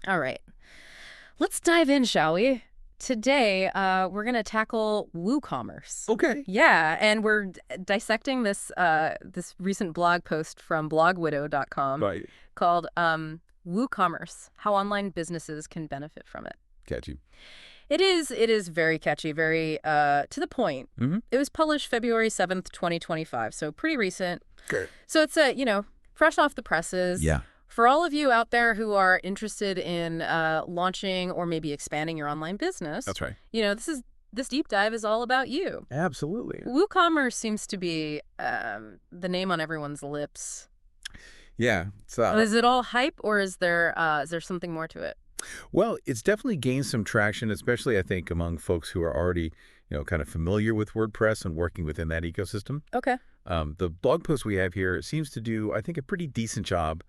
All right. Let's dive in, shall we? Today, we're going to tackle WooCommerce. Okay. Yeah, and we're dissecting this recent blog post from blogwidow.com Right. called WooCommerce: How Online Businesses Can Benefit from It. Catchy. It is very catchy, very to the point. Mm-hmm. It was published February 7th, 2025, so pretty recent. Good. So it's fresh off the presses. Yeah. For all of you out there who are interested in launching or maybe expanding your online business, That's right. This deep dive is all about you. Absolutely. WooCommerce seems to be the name on everyone's lips. Yeah. Is it all hype, or is there something more to it? Well, it's definitely gained some traction, especially I think among folks who are already, kind of familiar with WordPress and working within that ecosystem. Okay. The blog post we have here seems to do, I think, a pretty decent job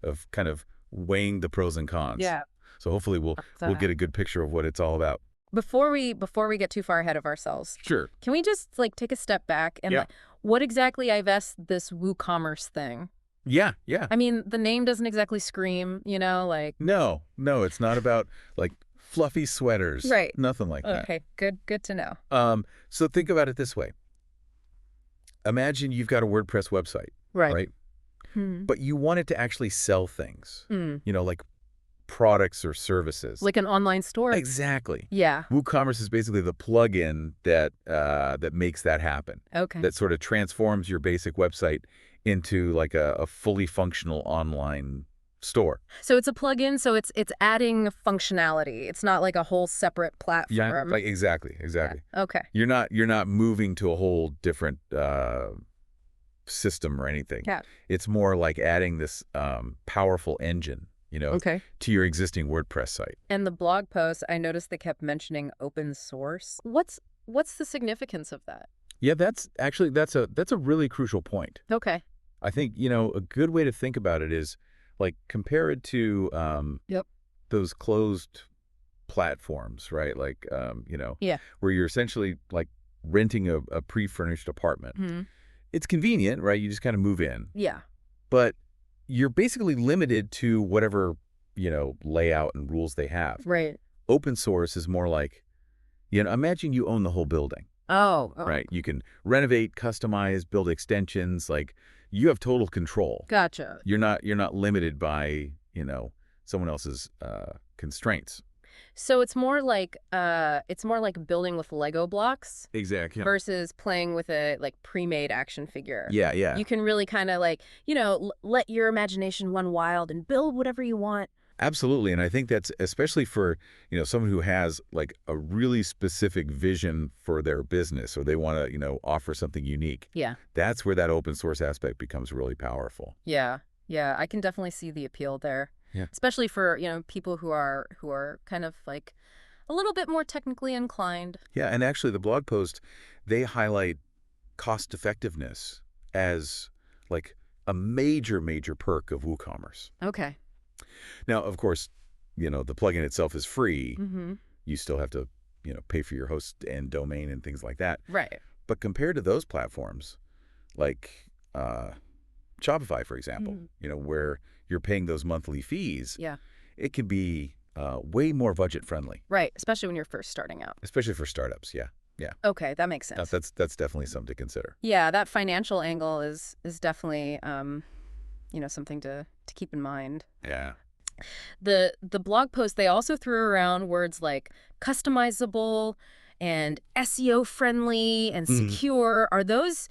of kind of weighing the pros and cons. Yeah. So hopefully we'll get a good picture of what it's all about. Before we get too far ahead of ourselves, Sure. can we just take a step back and what exactly IVES this WooCommerce thing? Yeah. I mean, the name doesn't exactly scream, No, it's not about like fluffy sweaters. Right. Nothing like that. Okay, good to know. So think about it this way. Imagine you've got a WordPress website, right? But you want it to actually sell things, like products or services. Like an online store? Exactly. Yeah. WooCommerce is basically the plugin that makes that happen. Okay. That sort of transforms your basic website into like a fully functional online store. So it's a plugin, so it's adding functionality. It's not like a whole separate platform. Yeah, like exactly. Yeah. Okay. You're not moving to a whole different system or anything. Yeah. It's more like adding this powerful engine, Okay. to your existing WordPress site. And the blog post, I noticed they kept mentioning open source. What's the significance of that? Yeah, that's a really crucial point. Okay. I think, a good way to think about it is like compare it to those closed platforms, right? Like Yeah. where you're essentially like renting a pre-furnished apartment. Mm-hmm. It's convenient, right? You just kind of move in. Yeah. But you're basically limited to whatever, layout and rules they have. Right. Open source is more like, imagine you own the whole building. Oh. Right. You can renovate, customize, build extensions. Like you have total control. Gotcha. You're not limited by, someone else's constraints. So it's more like building with Lego blocks Exactly. versus playing with a pre-made action figure. Yeah. You can really kind of let your imagination run wild and build whatever you want. Absolutely. And I think that's especially for, someone who has like a really specific vision for their business, or they want to, offer something unique. Yeah. That's where that open source aspect becomes really powerful. Yeah. I can definitely see the appeal there. Yeah. Especially for, people who are kind of like a little bit more technically inclined. Yeah. And actually the blog post, they highlight cost effectiveness as like a major perk of WooCommerce. Okay. Now, of course, the plugin itself is free. Mm-hmm. You still have to, pay for your host and domain and things like that. Right. But compared to those platforms, like Shopify, for example, where you're paying those monthly fees, it can be way more budget friendly. Right, especially when you're first starting out. Especially for startups, yeah. Okay, that makes sense. That's definitely something to consider. Yeah, that financial angle is definitely something to keep in mind. Yeah. The blog post, they also threw around words like customizable and SEO friendly and secure. Are those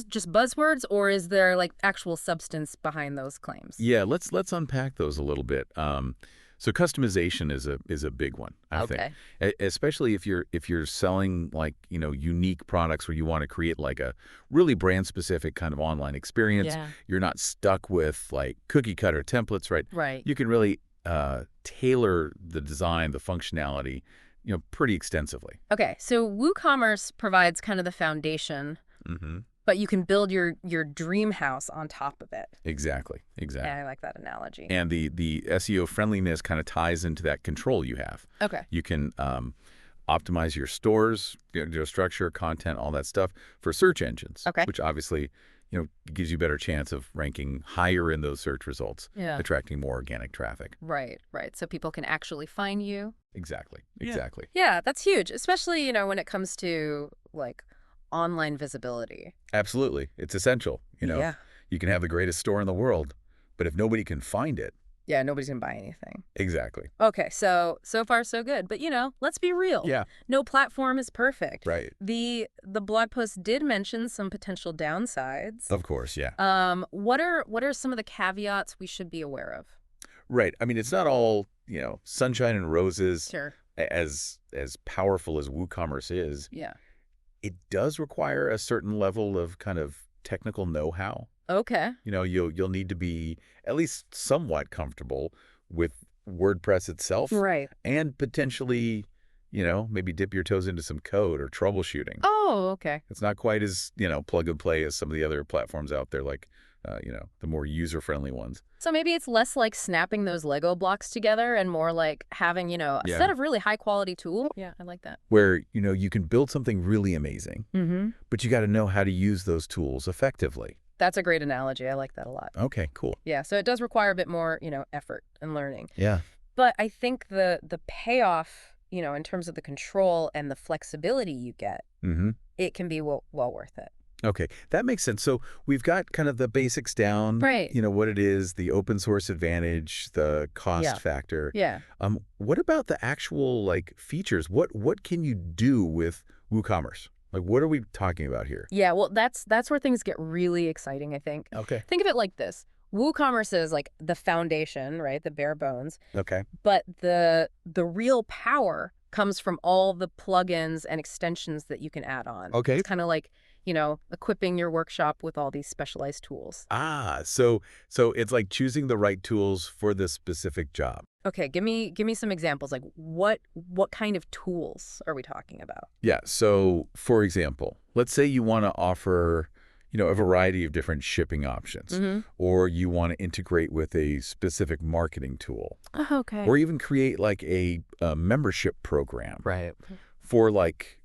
just buzzwords, or is there actual substance behind those claims? Yeah, let's unpack those a little bit. So customization is a big one, I think. Especially if you're selling unique products where you want to create like a really brand specific kind of online experience. Yeah. You're not stuck with like cookie cutter templates, right? Right. You can really tailor the design, the functionality, pretty extensively. Okay, so WooCommerce provides kind of the foundation, but you can build your dream house on top of it. Exactly. Yeah, I like that analogy. And the SEO friendliness kind of ties into that control you have. Okay. You can optimize your stores, your structure, content, all that stuff for search engines. Okay. Which obviously, it gives you a better chance of ranking higher in those search results, Yeah. attracting more organic traffic. Right, right. So people can actually find you. Exactly. Exactly. Yeah, that's huge, especially, when it comes to like online visibility. Absolutely. It's essential. Yeah. You can have the greatest store in the world, but if nobody can find it. Yeah, nobody's gonna buy anything. Exactly. Okay, so far so good. But let's be real. Yeah. No platform is perfect. Right. The blog post did mention some potential downsides. Of course. Yeah. What are some of the caveats we should be aware of? Right. I mean, it's not all, sunshine and roses. Sure. As powerful as WooCommerce is, Yeah. it does require a certain level of kind of technical know-how. Okay. You'll need to be at least somewhat comfortable with WordPress itself. Right. And potentially, maybe dip your toes into some code or troubleshooting. Oh, okay. It's not quite as, plug and play as some of the other platforms out there, like, the more user-friendly ones. So maybe it's less like snapping those Lego blocks together and more like having, a set of really high-quality tools. Yeah, I like that. Where, you can build something really amazing, but you got to know how to use those tools effectively. That's a great analogy. I like that a lot. Okay, cool. Yeah, so it does require a bit more, effort and learning. Yeah. But I think the payoff, in terms of the control and the flexibility you get, it can be well worth it. Okay, that makes sense. So we've got kind of the basics down, right? What it is, the open source advantage, the cost factor. Yeah. What about the actual features? What can you do with WooCommerce? What are we talking about here? Yeah, well, that's where things get really exciting, I think. Okay. Think of it like this. WooCommerce is like the foundation, right? The bare bones. Okay. But the real power comes from all the plugins and extensions that you can add on. Okay. It's kind of like, equipping your workshop with all these specialized tools. So it's like choosing the right tools for the specific job. Okay, give me some examples. Like what kind of tools are we talking about? Yeah. So for example, let's say you want to offer, a variety of different shipping options, or you want to integrate with a specific marketing tool. Oh, okay. Or even create a membership program. Right. For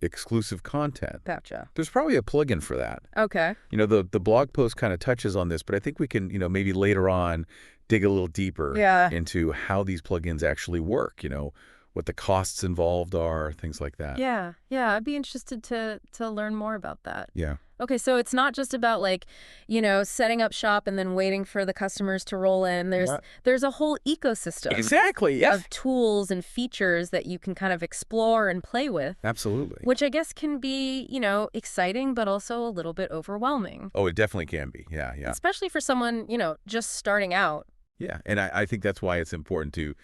exclusive content. Gotcha. There's probably a plugin for that. Okay. The blog post kind of touches on this, but I think we can, maybe later on dig a little deeper into how these plugins actually work, what the costs involved are, things like that. Yeah. Yeah, I'd be interested to learn more about that. Yeah. Okay, so it's not just about setting up shop and then waiting for the customers to roll in. There's a whole ecosystem. Exactly. Yes. Of tools and features that you can kind of explore and play with. Absolutely. Which I guess can be, exciting, but also a little bit overwhelming. Oh, it definitely can be. Yeah, yeah. Especially for someone, just starting out. Yeah, and I think that's why it's important to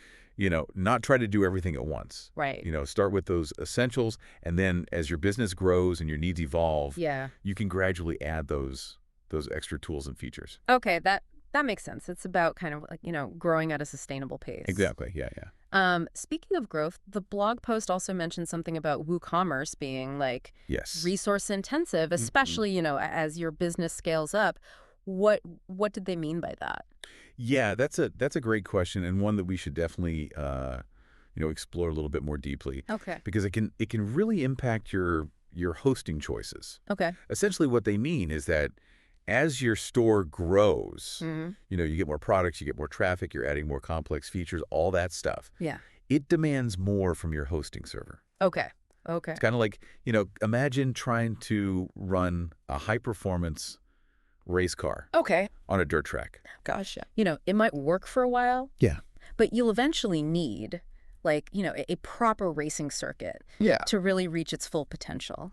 not try to do everything at once. Right. Start with those essentials, and then as your business grows and your needs evolve, you can gradually add those extra tools and features. Okay, that makes sense. It's about kind of growing at a sustainable pace. Exactly. Yeah, yeah. Speaking of growth, the blog post also mentioned something about WooCommerce being resource intensive, especially, as your business scales up. What did they mean by that? Yeah, that's a great question, and one that we should definitely explore a little bit more deeply. Okay. Because it can really impact your hosting choices. Okay. Essentially what they mean is that as your store grows, you get more products, you get more traffic, you're adding more complex features, all that stuff. Yeah. It demands more from your hosting server. Okay. Okay. It's kind of like, imagine trying to run a high-performance race car on a dirt track. Gosh, it might work for a while. Yeah. But you'll eventually need a proper racing circuit to really reach its full potential.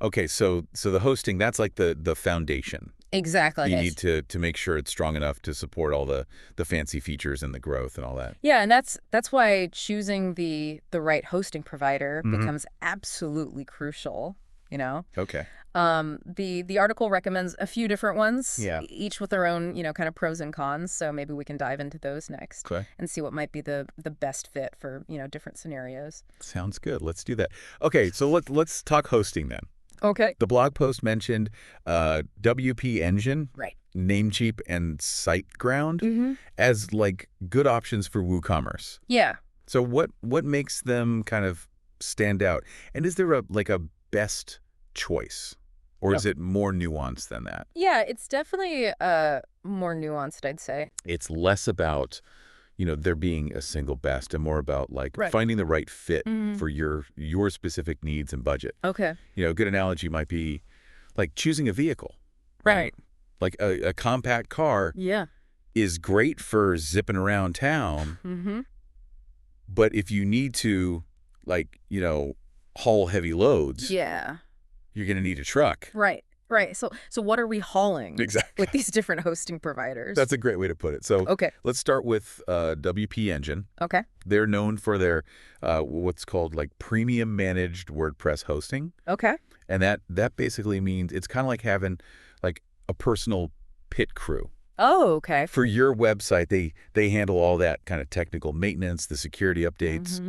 Okay, so the hosting, that's like the foundation. Exactly. You need to make sure it's strong enough to support all the fancy features and the growth and all that. Yeah, and that's why choosing the right hosting provider becomes absolutely crucial. Okay. The article recommends a few different ones, each with their own, kind of pros and cons. So maybe we can dive into those next and see what might be the best fit for, different scenarios. Sounds good. Let's do that. Okay, so let's talk hosting then. Okay. The blog post mentioned WP Engine, right, Namecheap, and SiteGround as good options for WooCommerce. Yeah. So what makes them kind of stand out? And is there a best choice Or is it more nuanced than that? Yeah, it's definitely more nuanced, I'd say. It's less about, there being a single best and more about like Right. finding the right fit Mm. for your specific needs and budget. Okay. A good analogy might be like choosing a vehicle. Right. Like a compact car Yeah. is great for zipping around town, Mm-hmm. but if you need to, like, haul heavy loads, Yeah. you're going to need a truck. Right. Right. So what are we hauling Exactly. with these different hosting providers? That's a great way to put it. So Okay. let's start with WP Engine. Okay. They're known for their what's called like premium managed WordPress hosting. Okay. And that basically means it's kind of like having like a personal pit crew. Oh, okay. For your website, they handle all that kind of technical maintenance, the security updates,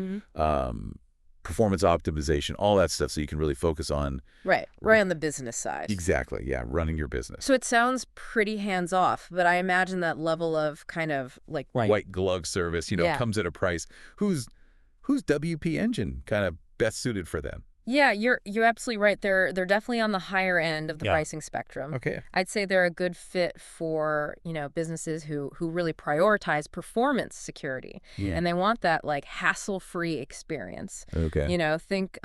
performance optimization, all that stuff so you can really focus on. Right on the business side. Exactly, yeah, running your business. So it sounds pretty hands-off, but I imagine that level of kind of like White glove service, comes at a price. Who's WP Engine kind of best suited for them? Yeah, you're absolutely right. They're definitely on the higher end of the pricing spectrum. Okay. I'd say they're a good fit for, businesses who really prioritize performance security. Yeah. And they want that like hassle-free experience. Okay. Think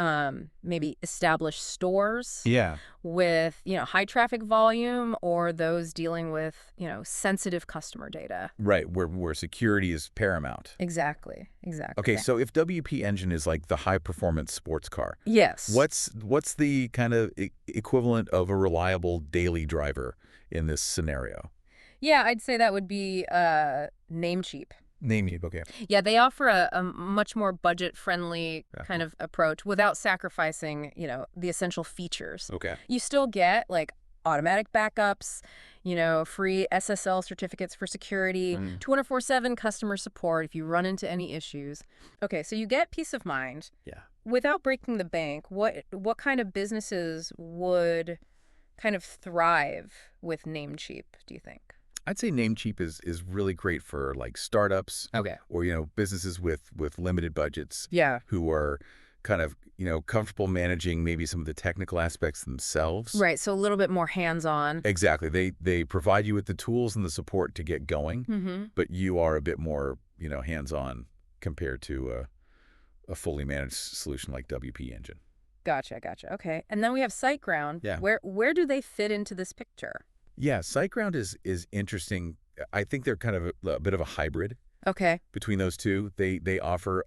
maybe established stores Yeah. with, high traffic volume or those dealing with, sensitive customer data. Right, where security is paramount. Exactly. Okay, so if WP Engine is like the high-performance sports car. Yes. What's the kind of equivalent of a reliable daily driver in this scenario? Yeah, I'd say that would be Namecheap. Namecheap, okay. Yeah, they offer a much more budget-friendly kind of approach without sacrificing, the essential features. Okay. You still get like automatic backups, free SSL certificates for security, 24/7 customer support if you run into any issues. Okay, so you get peace of mind. Yeah. Without breaking the bank, what kind of businesses would kind of thrive with Namecheap, do you think? I'd say Namecheap is really great for like startups. Okay. Or, businesses with limited budgets. Yeah. Who are kind of, comfortable managing maybe some of the technical aspects themselves. Right, so a little bit more hands-on. Exactly. They provide you with the tools and the support to get going, but you are a bit more, hands-on compared to a fully managed solution like WP Engine. Gotcha. Okay. And then we have SiteGround. Yeah. Where do they fit into this picture? Yeah, SiteGround is interesting. I think they're kind of a bit of a hybrid. Okay. Between those two. They offer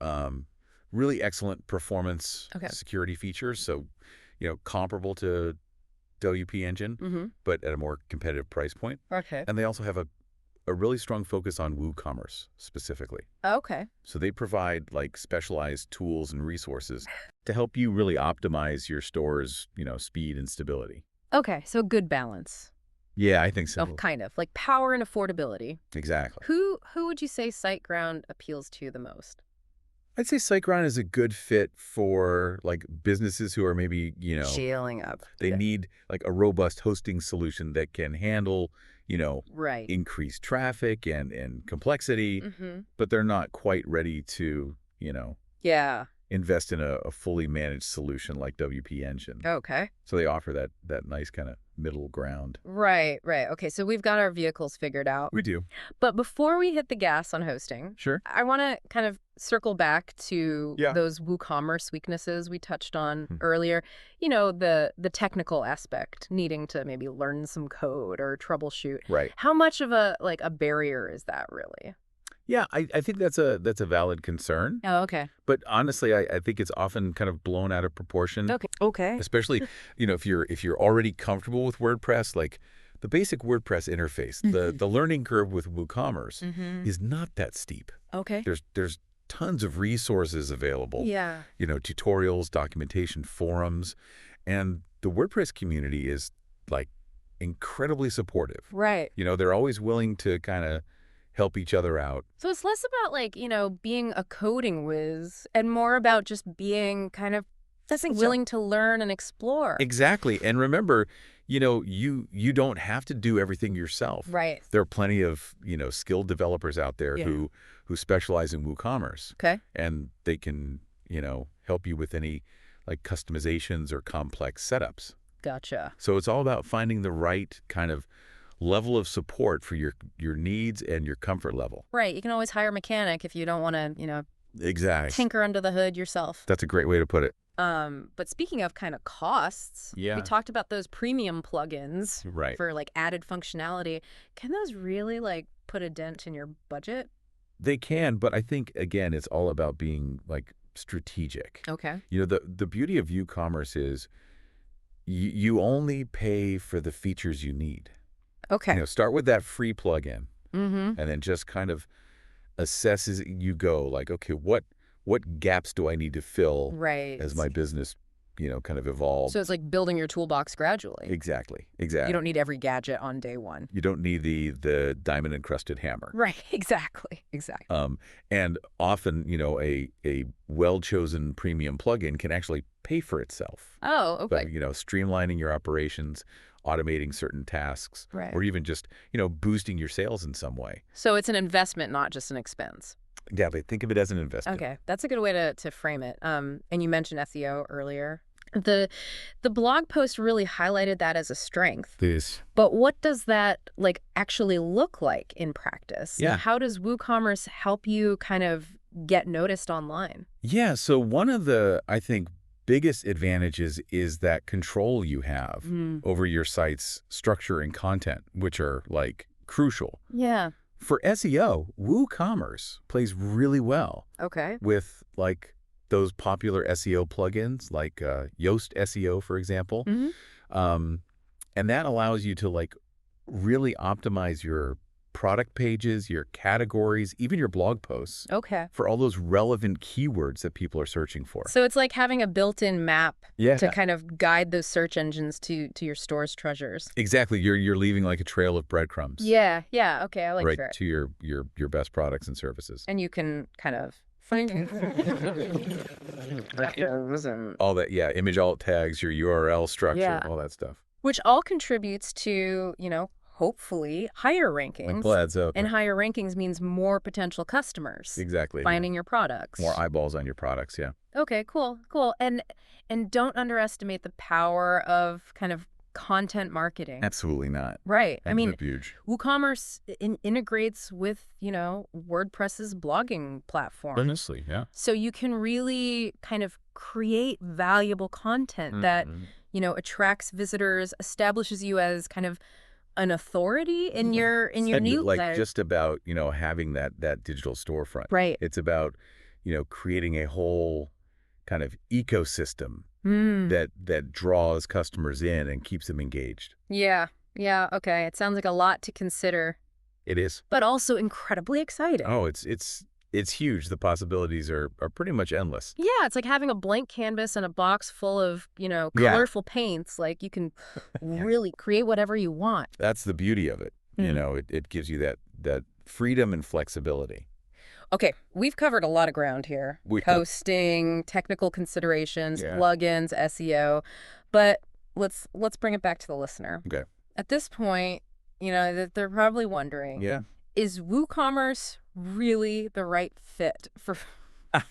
really excellent performance security features, so comparable to WP Engine, but at a more competitive price point. Okay. And they also have a really strong focus on WooCommerce specifically. Okay. So they provide like specialized tools and resources to help you really optimize your store's speed and stability. Okay, so a good balance. Yeah, I think so. Of kind of like power and affordability. Exactly. Who would you say SiteGround appeals to the most? I'd say SiteGround is a good fit for like businesses who are maybe, scaling up. They need like a robust hosting solution that can handle, right. increased traffic and complexity, but they're not quite ready to, yeah. invest in a fully managed solution like WP Engine. Okay. So they offer that nice kind of middle ground. Right. Okay, so we've got our vehicles figured out. We do. But before we hit the gas on hosting, Sure. I want to kind of circle back to those WooCommerce weaknesses we touched on earlier. The technical aspect, needing to maybe learn some code or troubleshoot. Right. How much of a barrier is that really? Yeah, I think that's a valid concern. Oh, okay. But honestly, I think it's often kind of blown out of proportion. Okay. Especially, if you're already comfortable with WordPress, like the basic WordPress interface, the learning curve with WooCommerce is not that steep. Okay. There's tons of resources available. Yeah. Tutorials, documentation, forums, and the WordPress community is like incredibly supportive. Right. They're always willing to kind of help each other out. So it's less about being a coding whiz and more about just being kind of willing to learn and explore. Exactly. And remember, you don't have to do everything yourself. Right. There are plenty of, skilled developers out there who specialize in WooCommerce. Okay. And they can, help you with any like customizations or complex setups. Gotcha. So it's all about finding the right kind of level of support for your needs and your comfort level. Right. You can always hire a mechanic if you don't want to, Exactly. tinker under the hood yourself. That's a great way to put it. But speaking of kind of costs, we talked about those premium plugins for like added functionality. Can those really like put a dent in your budget? They can, but I think, again, it's all about being like strategic. Okay. The beauty of WooCommerce is you only pay for the features you need. Okay. Start with that free plugin, Mm-hmm. and then just kind of assess as you go, like, okay, what gaps do I need to fill as my business, kind of evolves? So it's like building your toolbox gradually. Exactly. You don't need every gadget on day one. You don't need the diamond encrusted hammer. Right. Exactly. And often, a well-chosen premium plugin can actually pay for itself. Oh, okay. By, streamlining your operations, automating certain tasks, Right. or even just, boosting your sales in some way. So it's an investment, not just an expense. Yeah, but think of it as an investment. Okay, that's a good way to frame it. And you mentioned SEO earlier. The blog post really highlighted that as a strength. This. But what does that like actually look like in practice? Yeah. How does WooCommerce help you kind of get noticed online? Yeah, so one of the, I think, biggest advantages is that control you have over your site's structure and content, which are like crucial. Yeah. For SEO, WooCommerce plays really well. Okay. With like those popular SEO plugins like Yoast SEO, for example. Mm-hmm. And that allows you to like really optimize your product pages, your categories, even your blog posts. Okay. For all those relevant keywords that people are searching for. So it's like having a built-in map Yeah. to kind of guide those search engines to your store's treasures. Exactly. You're leaving like a trail of breadcrumbs. Yeah. Okay, I like right that. To your best products and services. And you can kind of find all that, image alt tags, your URL structure, all that stuff. Which all contributes to, hopefully higher rankings. And higher rankings means more potential customers. Exactly. Finding your products. More eyeballs on your products, yeah. Okay, cool. And don't underestimate the power of kind of content marketing. Absolutely not. Right. That's huge. WooCommerce integrates with, WordPress's blogging platform. Honestly, yeah. So you can really kind of create valuable content that, attracts visitors, establishes you as kind of an authority in your new like just about having that digital storefront. Right. It's about creating a whole kind of ecosystem that draws customers in and keeps them engaged. Yeah. Okay. It sounds like a lot to consider. It is, but also incredibly exciting. Oh, it's huge. The possibilities are pretty much endless. Yeah, it's like having a blank canvas and a box full of, colorful paints. Like you can really create whatever you want. That's the beauty of it. It gives you that freedom and flexibility. Okay, we've covered a lot of ground here. Hosting, technical considerations, plugins, SEO. But let's bring it back to the listener. Okay. At this point, they're probably wondering, is WooCommerce really the right fit for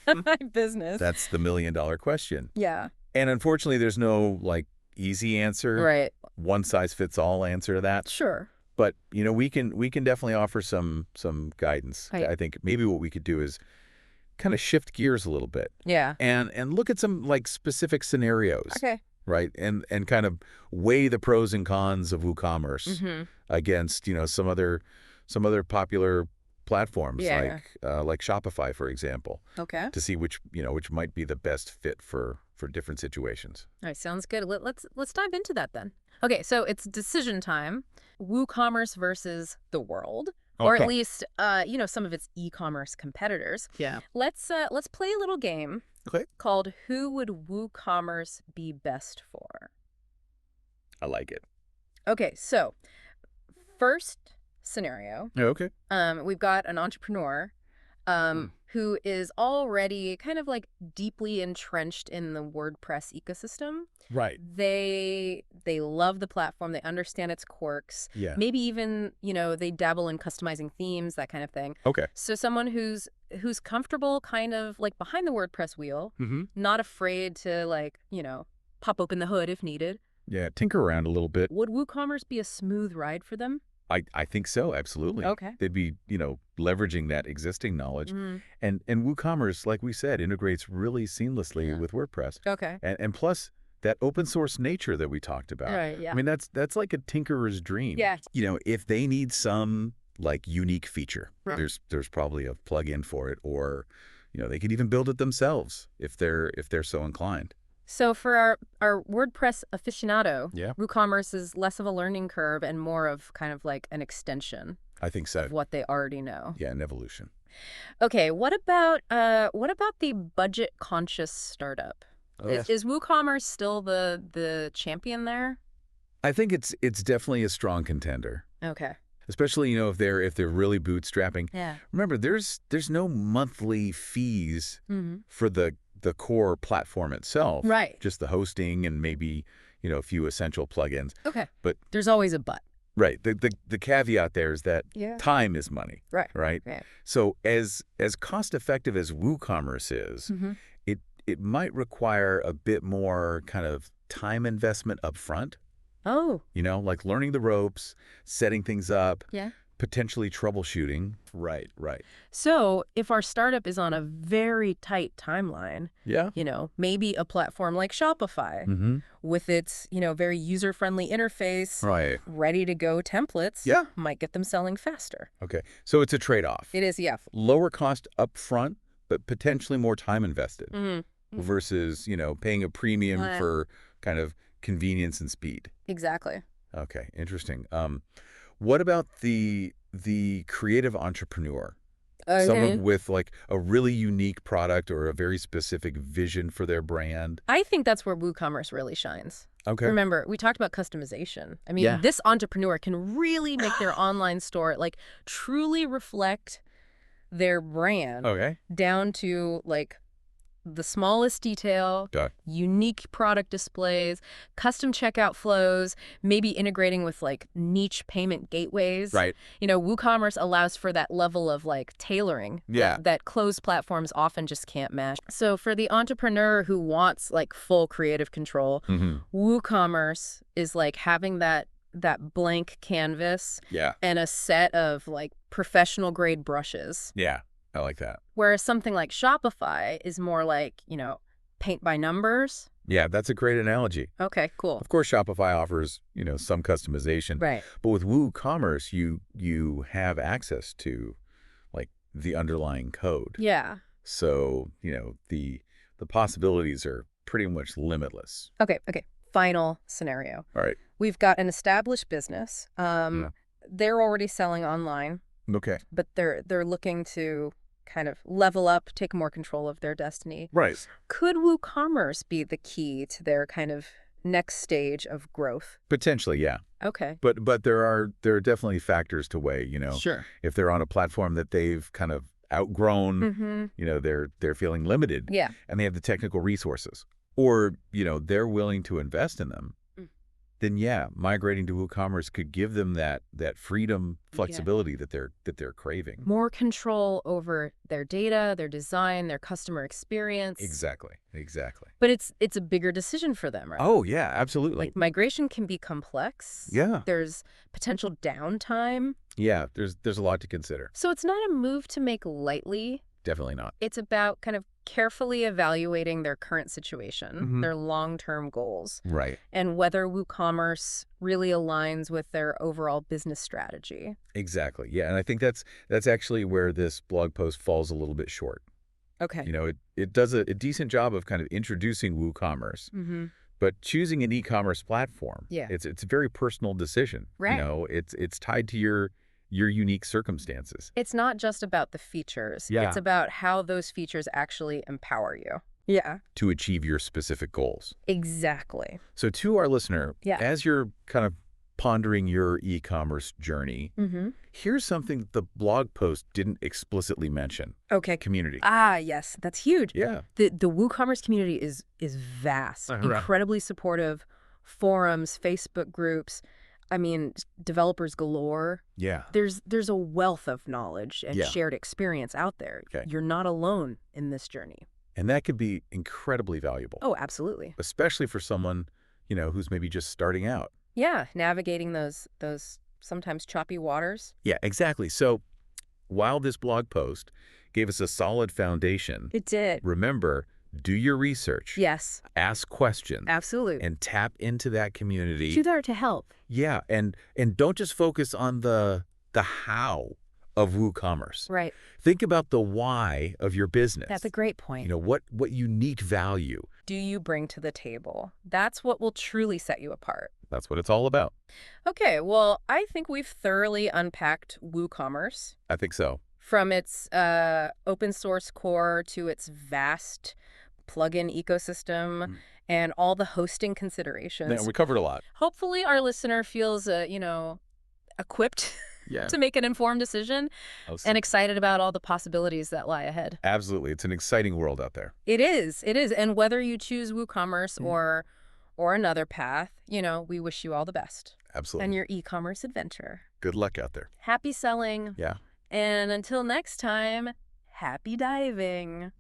my business? That's the $1 million question. Yeah. And unfortunately, there's no like easy answer. Right. One size fits all answer to that. Sure. But, we can definitely offer some guidance. Right. I think maybe what we could do is kind of shift gears a little bit. Yeah. And look at some like specific scenarios. Okay. Right. And kind of weigh the pros and cons of WooCommerce against, some other popular platforms like Shopify, for example. Okay. To see which might be the best fit for different situations. All right, sounds good. Let's dive into that then. Okay, so it's decision time. WooCommerce versus the world, or at least some of its e-commerce competitors. Yeah. Let's play a little game called Who Would WooCommerce Be Best For? I like it. Okay, so first scenario. Okay. We've got an entrepreneur who is already kind of like deeply entrenched in the WordPress ecosystem. Right. They love the platform. They understand its quirks. Yeah. Maybe even, they dabble in customizing themes, that kind of thing. Okay. So someone who's comfortable kind of like behind the WordPress wheel, not afraid to like, pop open the hood if needed. Yeah, tinker around a little bit. Would WooCommerce be a smooth ride for them? I think so, absolutely. Okay. They'd be, leveraging that existing knowledge. And WooCommerce, like we said, integrates really seamlessly with WordPress. Okay. And plus, that open source nature that we talked about. Right, yeah. I mean, that's like a tinkerer's dream. Yeah. If they need some like unique feature, Right. there's probably a plugin for it, or they could even build it themselves if they're so inclined. So for our WordPress aficionado, Yeah. WooCommerce is less of a learning curve and more of kind of like an extension I think so. of what they already know. Yeah, an evolution. Okay, what about the budget-conscious startup? Oh, yes. Is WooCommerce still the champion there? I think it's definitely a strong contender. Okay. Especially, if they're really bootstrapping. Yeah. Remember, there's no monthly fees Mm-hmm. for the core platform itself. Right. Just the hosting and maybe, a few essential plugins. Okay. But there's always a but. right. The caveat there is that Yeah. time is money. Right. Right. Right. So as cost effective as WooCommerce is, Mm-hmm. it might require a bit more kind of time investment up front. Oh. Like learning the ropes, setting things up, Yeah. potentially troubleshooting. Right. So if our startup is on a very tight timeline, Yeah. maybe a platform like Shopify Mm-hmm. with its, very user-friendly interface, Right. ready-to-go templates, Yeah. might get them selling faster. Okay. So it's a trade-off. It is, yeah. Lower cost up front, but potentially more time invested Mm-hmm. versus, paying a premium Right. for kind of convenience and speed. Exactly. Okay. Interesting. What about the creative entrepreneur? Someone with like a really unique product or a very specific vision for their brand. I think that's where WooCommerce really shines. Okay. Remember, we talked about customization. I mean, Yeah. this entrepreneur can really make their online store like truly reflect their brand Okay. down to like the smallest detail, unique product displays, custom checkout flows, maybe integrating with like niche payment gateways. Right. WooCommerce allows for that level of like tailoring Yeah. that closed platforms often just can't match. So for the entrepreneur who wants like full creative control, Mm-hmm. WooCommerce is like having that blank canvas Yeah. and a set of like professional grade brushes. Yeah. I like that. Whereas something like Shopify is more like, paint by numbers. Yeah, that's a great analogy. Okay, cool. Of course, Shopify offers, some customization. Right. But with WooCommerce, you have access to like the underlying code. Yeah. So, the possibilities are pretty much limitless. Okay. Final scenario. All right. We've got an established business. They're already selling online, Okay. but they're looking to kind of level up, take more control of their destiny. Right. Could WooCommerce be the key to their kind of next stage of growth? Potentially, yeah. Okay. But there are definitely factors to weigh, Sure. If they're on a platform that they've kind of outgrown, Mm-hmm. they're feeling limited. Yeah. And they have the technical resources, or, they're willing to invest in them. Then yeah, migrating to WooCommerce could give them that freedom, flexibility that they're craving. More control over their data, their design, their customer experience. Exactly. But it's a bigger decision for them, right? Oh yeah, absolutely. Like migration can be complex. Yeah. There's potential downtime. Yeah, there's a lot to consider. So it's not a move to make lightly. Definitely not. It's about kind of carefully evaluating their current situation, their long-term goals, Right. and whether WooCommerce really aligns with their overall business strategy. Exactly. Yeah, and I think that's actually where this blog post falls a little bit short. Okay. It does a decent job of kind of introducing WooCommerce, Mm-hmm. but choosing an e-commerce platform, Yeah. it's a very personal decision. Right. It's tied to your unique circumstances. It's not just about the features. Yeah. It's about how those features actually empower you. Yeah. To achieve your specific goals. Exactly. So to our listener, Yeah. as you're kind of pondering your e-commerce journey, Mm-hmm. here's something the blog post didn't explicitly mention. Okay. Community. Ah, yes. That's huge. Yeah. The WooCommerce community is vast, Right. incredibly supportive. Forums, Facebook groups. I mean, developers galore. Yeah. There's a wealth of knowledge and Yeah. shared experience out there. Okay. You're not alone in this journey. And that could be incredibly valuable. Oh, absolutely. Especially for someone, who's maybe just starting out. Yeah, navigating those sometimes choppy waters. Yeah, exactly. So while this blog post gave us a solid foundation, It did. remember, do your research. Yes, Ask questions. absolutely. And tap into that community. She's there to help. Yeah, and don't just focus on the how of WooCommerce. Right. Think about the why of your business. That's a great point. What unique value. Do you bring to the table? That's what will truly set you apart. That's what it's all about. Okay, well, I think we've thoroughly unpacked WooCommerce I think so. from its open source core to its vast plugin ecosystem and all the hosting considerations. Yeah, we covered a lot. Hopefully our listener feels, equipped Yeah. to make an informed decision and excited about all the possibilities that lie ahead. Absolutely. It's an exciting world out there. It is. It is. And whether you choose WooCommerce or another path, we wish you all the best. Absolutely. And your e-commerce adventure. Good luck out there. Happy selling. Yeah. And until next time, happy diving.